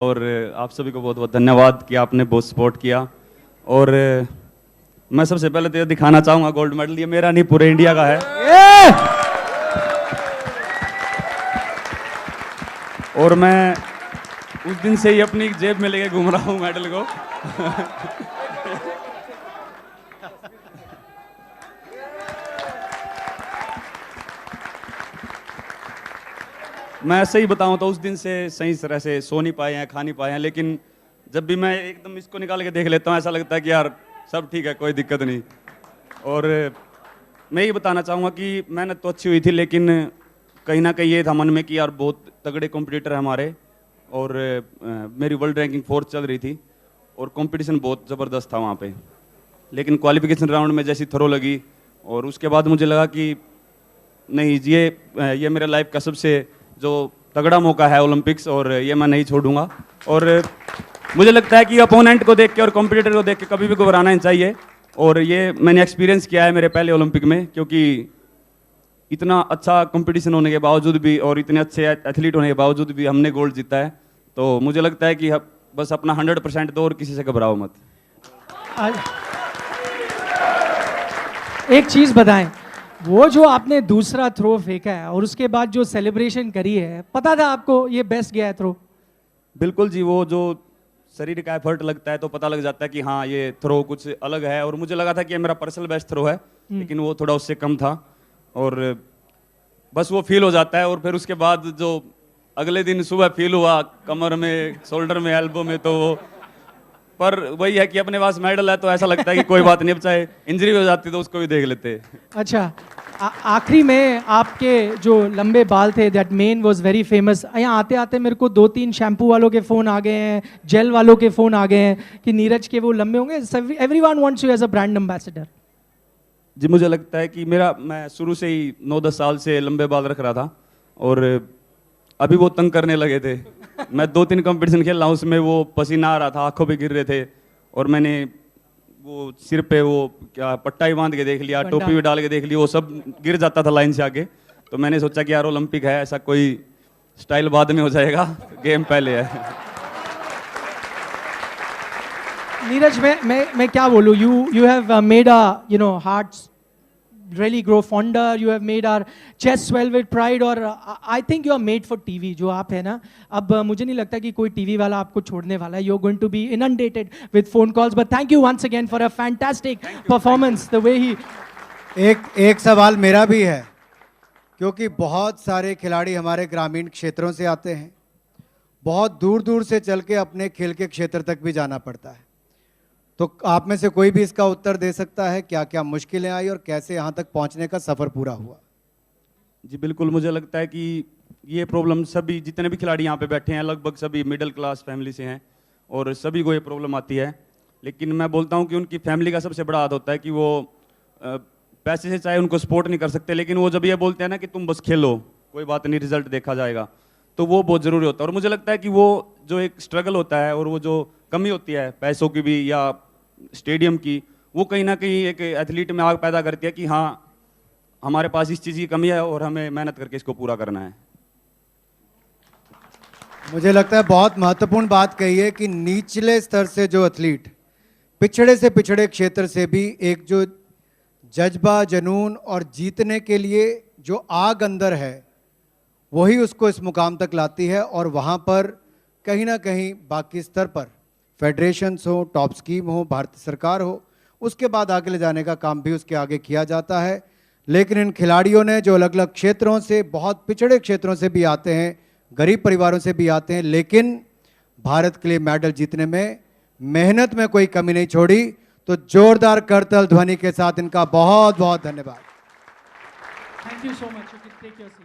और आप सभी को बहुत बहुत धन्यवाद कि आपने बहुत सपोर्ट किया। और मैं सबसे पहले तो ये दिखाना चाहूँगा गोल्ड मेडल ये मेरा नहीं पूरे इंडिया का है। और मैं उस दिन से ही अपनी जेब में लेके घूम रहा हूँ मेडल को। मैं सही बताऊं तो उस दिन से सही तरह से सो नहीं पाए हैं, खा नहीं पाए हैं, लेकिन जब भी मैं एकदम इसको निकाल के देख लेता हूं ऐसा लगता है कि यार सब ठीक है, कोई दिक्कत नहीं। और मैं ये बताना चाहूँगा कि मेहनत तो अच्छी हुई थी, लेकिन कहीं ना कहीं ये था मन में कि यार बहुत तगड़े कॉम्पिटिटर हैं हमारे। और मेरी वर्ल्ड रैंकिंग 4th चल रही थी और कंपटीशन बहुत ज़बरदस्त था वहाँ पे। लेकिन क्वालिफिकेशन राउंड में जैसी थ्रो लगी और उसके बाद मुझे लगा कि नहीं, ये मेरे लाइफ का सबसे जो तगड़ा मौका है ओलंपिक्स, और ये मैं नहीं छोड़ूंगा। और मुझे लगता है कि अपोनेंट को देख के और कॉम्पिटिटर को देख के कभी भी घबराना नहीं चाहिए। और ये मैंने एक्सपीरियंस किया है मेरे पहले ओलंपिक में, क्योंकि इतना अच्छा कंपटीशन होने के बावजूद भी और इतने अच्छे एथलीट होने के बावजूद भी हमने गोल्ड जीता है। तो मुझे लगता है कि बस अपना 100% दो और किसी से घबराओ मत। एक चीज बताएं, वो जो आपने दूसरा थ्रो फेंका है और उसके बाद जो सेलिब्रेशन करी है, पता था आपको ये बेस्ट गया है थ्रो? बिल्कुल जी, वो जो शरीर का एफर्ट लगता है तो पता लग जाता है कि हाँ ये थ्रो कुछ अलग है। और मुझे लगा था कि ये मेरा पर्सनल बेस्ट थ्रो है, लेकिन वो थोड़ा उससे कम था। और बस वो फील हो जाता है। और फिर उसके बाद जो अगले दिन सुबह फील हुआ कमर में, शोल्डर में, एल्बो में, तो वो पर वही है कि अपने पास मेडल है तो ऐसा लगता है कि कोई बात नहीं, अब चाहे इंजरी हो जाती तो उसको भी देख लेते। अच्छा, आखिरी में आपके जो लंबे बाल थे, that main was very famous. यहाँ आते आते मेरे को 2-3 शैम्पू वालों के फ़ोन आ गए हैं, जेल वालों के फ़ोन आ गए हैं कि नीरज के वो लंबे होंगे। Everyone wants you as a brand ambassador. जी, मुझे लगता है कि मैं शुरू से ही 9-10 साल से लंबे बाल रख रहा था और अभी वो तंग करने लगे थे। मैं 2-3 कंपटीशन खेल रहा हूँ, उसमें वो पसीना आ रहा था, आंखों पे गिर रहे थे। और मैंने वो सिर पे वो क्या पट्टा ही बांध के देख लिया, टोपी भी डाल के देख ली, वो सब गिर जाता था लाइन से आगे। तो मैंने सोचा कि यार ओलंपिक है, ऐसा कोई स्टाइल बाद में हो जाएगा, गेम पहले है। नीरज, मैं क्या बोलूँ, you have made a hearts really grow fonder. You have made our chest swell with pride. और I think you are made for TV. जो आप है ना, अब मुझे नहीं लगता कि कोई टीवी वाला आपको छोड़ने वाला है. You're going to be inundated with phone calls. But thank you once again for a fantastic performance. The way he एक सवाल मेरा भी है, क्योंकि बहुत सारे खिलाड़ी हमारे ग्रामीण क्षेत्रों से आते हैं, बहुत दूर दूर से चल के अपने खेल के क्षेत्र तक भी जाना पड़ता है। तो आप में से कोई भी इसका उत्तर दे सकता है, क्या क्या मुश्किलें आई और कैसे यहाँ तक पहुँचने का सफ़र पूरा हुआ? जी बिल्कुल, मुझे लगता है कि ये प्रॉब्लम सभी जितने भी खिलाड़ी यहाँ पे बैठे हैं लगभग सभी मिडिल क्लास फैमिली से हैं और सभी को ये प्रॉब्लम आती है। लेकिन मैं बोलता हूँ कि उनकी फैमिली का सबसे बड़ा हाथ होता है कि वो पैसे से चाहे उनको सपोर्ट नहीं कर सकते, लेकिन वो जब ये बोलते हैं ना कि तुम बस खेलो, कोई बात नहीं, रिजल्ट देखा जाएगा, तो वो बहुत ज़रूरी होता है। और मुझे लगता है कि वो जो एक स्ट्रगल होता है और वो जो कमी होती है पैसों की भी या स्टेडियम की, वो कहीं ना कहीं एक एथलीट में आग पैदा करती है कि हाँ हमारे पास इस चीज़ की कमी है और हमें मेहनत करके इसको पूरा करना है। मुझे लगता है बहुत महत्वपूर्ण बात कही है कि निचले स्तर से जो एथलीट, पिछड़े से पिछड़े क्षेत्र से भी एक जो जज्बा, जुनून और जीतने के लिए जो आग अंदर है, वही उसको इस मुकाम तक लाती है। और वहाँ पर कहीं ना कहीं बाकी स्तर पर फेडरेशंस हो, टॉप स्कीम हो, भारत सरकार हो, उसके बाद आगे ले जाने का काम भी उसके आगे किया जाता है। लेकिन इन खिलाड़ियों ने जो अलग अलग क्षेत्रों से, बहुत पिछड़े क्षेत्रों से भी आते हैं, गरीब परिवारों से भी आते हैं, लेकिन भारत के लिए मेडल जीतने में मेहनत में कोई कमी नहीं छोड़ी। तो जोरदार करताल ध्वनि के साथ इनका बहुत बहुत धन्यवाद। Thank you so much. You can take your seat.